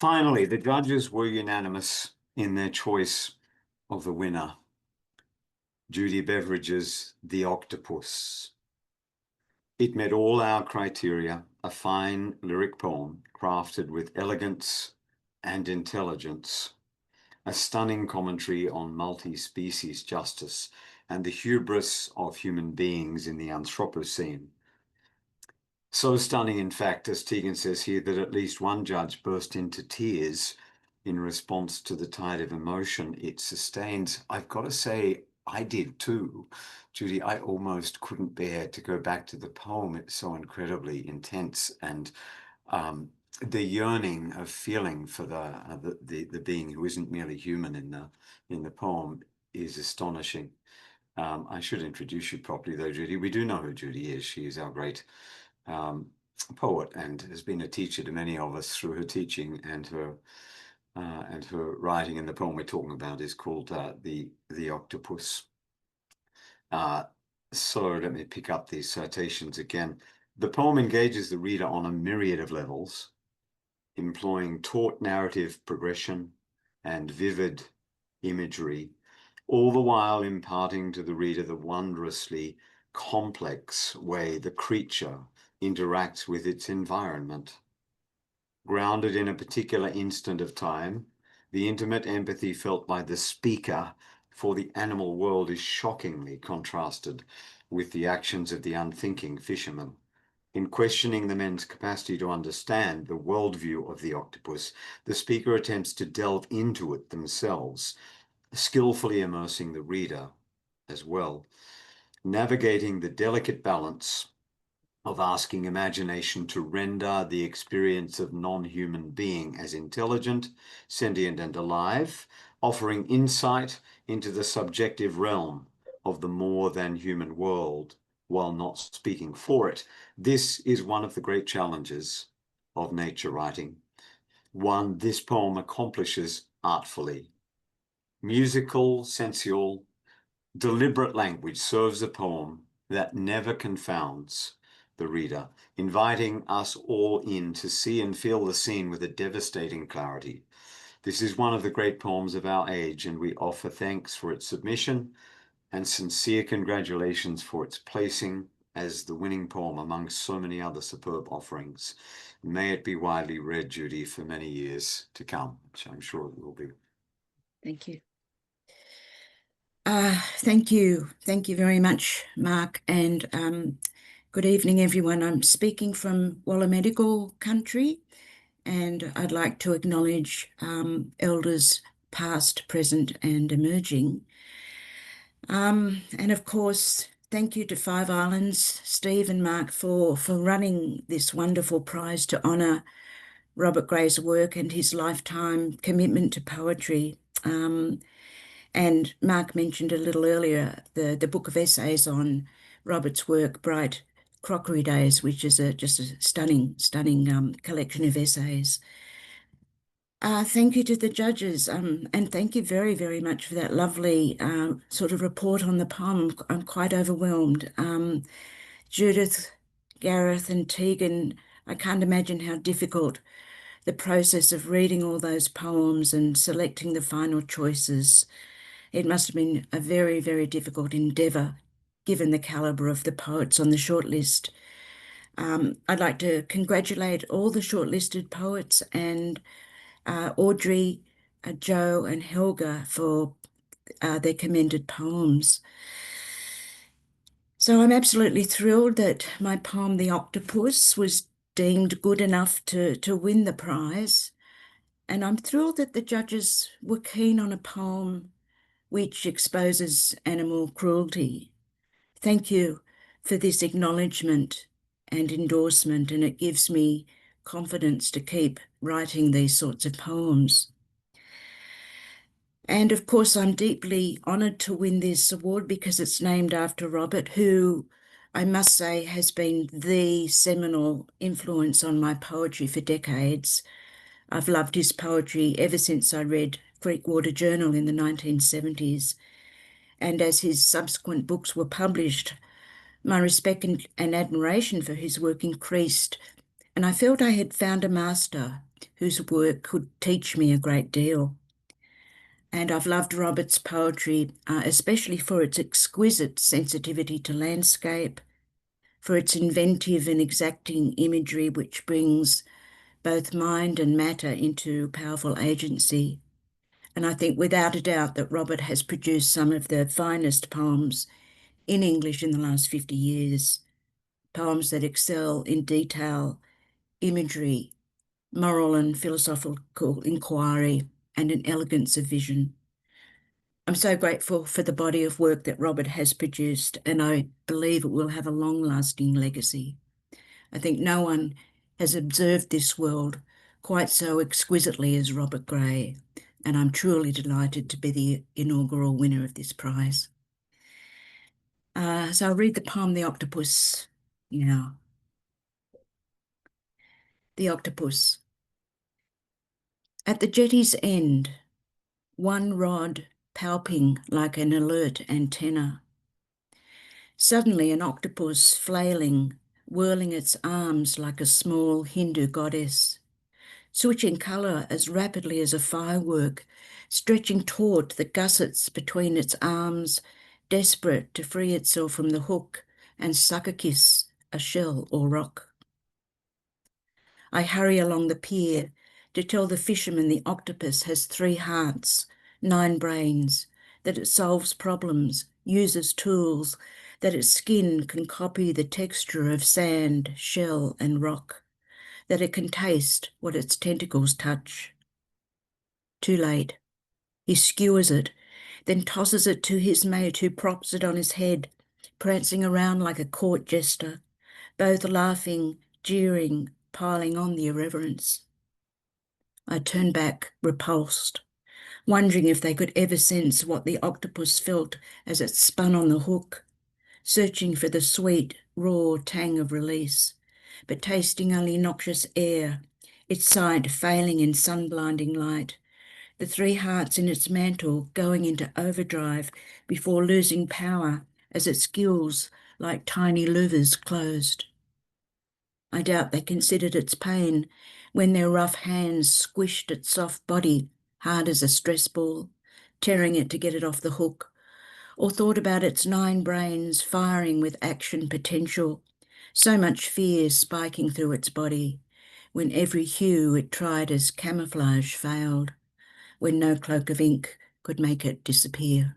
Finally, the judges were unanimous in their choice of the winner, Judith Beveridge's The Octopus. It met all our criteria, a fine lyric poem crafted with elegance and intelligence, a stunning commentary on multi-species justice and the hubris of human beings in the Anthropocene. So stunning, in fact, as Tegan says here, that at least one judge burst into tears in response to the tide of emotion it sustains. I've got to say, I did too. Judy, I almost couldn't bear to go back to the poem. It's so incredibly intense, and the yearning of feeling for the being who isn't merely human in the poem is astonishing. I should introduce you properly, though, Judy. We do know who Judy is. She is our great poet and has been a teacher to many of us through her teaching and her writing. And the poem we're talking about is called The Octopus. So let me pick up these citations again. The poem engages the reader on a myriad of levels, employing taut narrative progression and vivid imagery, all the while imparting to the reader the wondrously complex way the creature interacts with its environment. Grounded in a particular instant of time, the intimate empathy felt by the speaker for the animal world is shockingly contrasted with the actions of the unthinking fisherman. In questioning the men's capacity to understand the worldview of the octopus, the speaker attempts to delve into it themselves, skillfully immersing the reader as well, navigating the delicate balance of asking imagination to render the experience of non-human being as intelligent, sentient, and alive, offering insight into the subjective realm of the more than human world, while not speaking for it. This is one of the great challenges of nature writing, one this poem accomplishes artfully. Musical, sensual, deliberate language serves a poem that never confounds the reader, inviting us all in to see and feel the scene with a devastating clarity. This is one of the great poems of our age, and we offer thanks for its submission and sincere congratulations for its placing as the winning poem amongst so many other superb offerings. May it be widely read, Judy, for many years to come, which I'm sure it will be. Thank you. Thank you. Thank you very much, Mark, and good evening, everyone. I'm speaking from Wallamedigal country, and I'd like to acknowledge elders past, present, and emerging. And of course, thank you to Five Islands, Steve and Mark, for running this wonderful prize to honour Robert Gray's work and his lifetime commitment to poetry. And Mark mentioned a little earlier the book of essays on Robert's work, Bright Crockery Days, which is just a stunning collection of essays. Thank you to the judges, and thank you very, very much for that lovely sort of report on the poem. I'm quite overwhelmed. Judith, Gareth, and Tegan, I can't imagine how difficult the process of reading all those poems and selecting the final choices. It must have been a very, very difficult endeavour, given the calibre of the poets on the shortlist. I'd like to congratulate all the shortlisted poets and Audrey, Joe, and Helga for their commended poems. So I'm absolutely thrilled that my poem, The Octopus, was deemed good enough to win the prize. And I'm thrilled that the judges were keen on a poem which exposes animal cruelty. Thank you for this acknowledgement and endorsement, and it gives me confidence to keep writing these sorts of poems. And of course, I'm deeply honoured to win this award because it's named after Robert, who I must say has been the seminal influence on my poetry for decades. I've loved his poetry ever since I read Creekwater Journal in the 1970s. And as his subsequent books were published, my respect and admiration for his work increased, and I felt I had found a master whose work could teach me a great deal. And I've loved Robert's poetry, especially for its exquisite sensitivity to landscape, for its inventive and exacting imagery, which brings both mind and matter into powerful agency. And I think without a doubt that Robert has produced some of the finest poems in English in the last 50 years, poems that excel in detail, imagery, moral and philosophical inquiry, and an elegance of vision. I'm so grateful for the body of work that Robert has produced, and I believe it will have a long-lasting legacy. I think no one has observed this world quite so exquisitely as Robert Gray, and I'm truly delighted to be the inaugural winner of this prize. So I'll read the poem, The Octopus, now. The Octopus. At the jetty's end, one rod palping like an alert antenna. Suddenly an octopus flailing, whirling its arms like a small Hindu goddess, switching colour as rapidly as a firework, stretching taut the gussets between its arms, desperate to free itself from the hook and suck a kiss, a shell or rock. I hurry along the pier to tell the fisherman the octopus has 3 hearts, 9 brains, that it solves problems, uses tools, that its skin can copy the texture of sand, shell and rock, that it can taste what its tentacles touch. Too late. He skewers it, then tosses it to his mate who props it on his head, prancing around like a court jester, both laughing, jeering, piling on the irreverence. I turn back, repulsed, wondering if they could ever sense what the octopus felt as it spun on the hook, searching for the sweet, raw tang of release, but tasting only noxious air, its side failing in sun-blinding light, the 3 hearts in its mantle going into overdrive before losing power as its gills, like tiny louvers, closed. I doubt they considered its pain when their rough hands squished its soft body hard as a stress ball, tearing it to get it off the hook, or thought about its 9 brains firing with action potential, so much fear spiking through its body, when every hue it tried as camouflage failed, when no cloak of ink could make it disappear.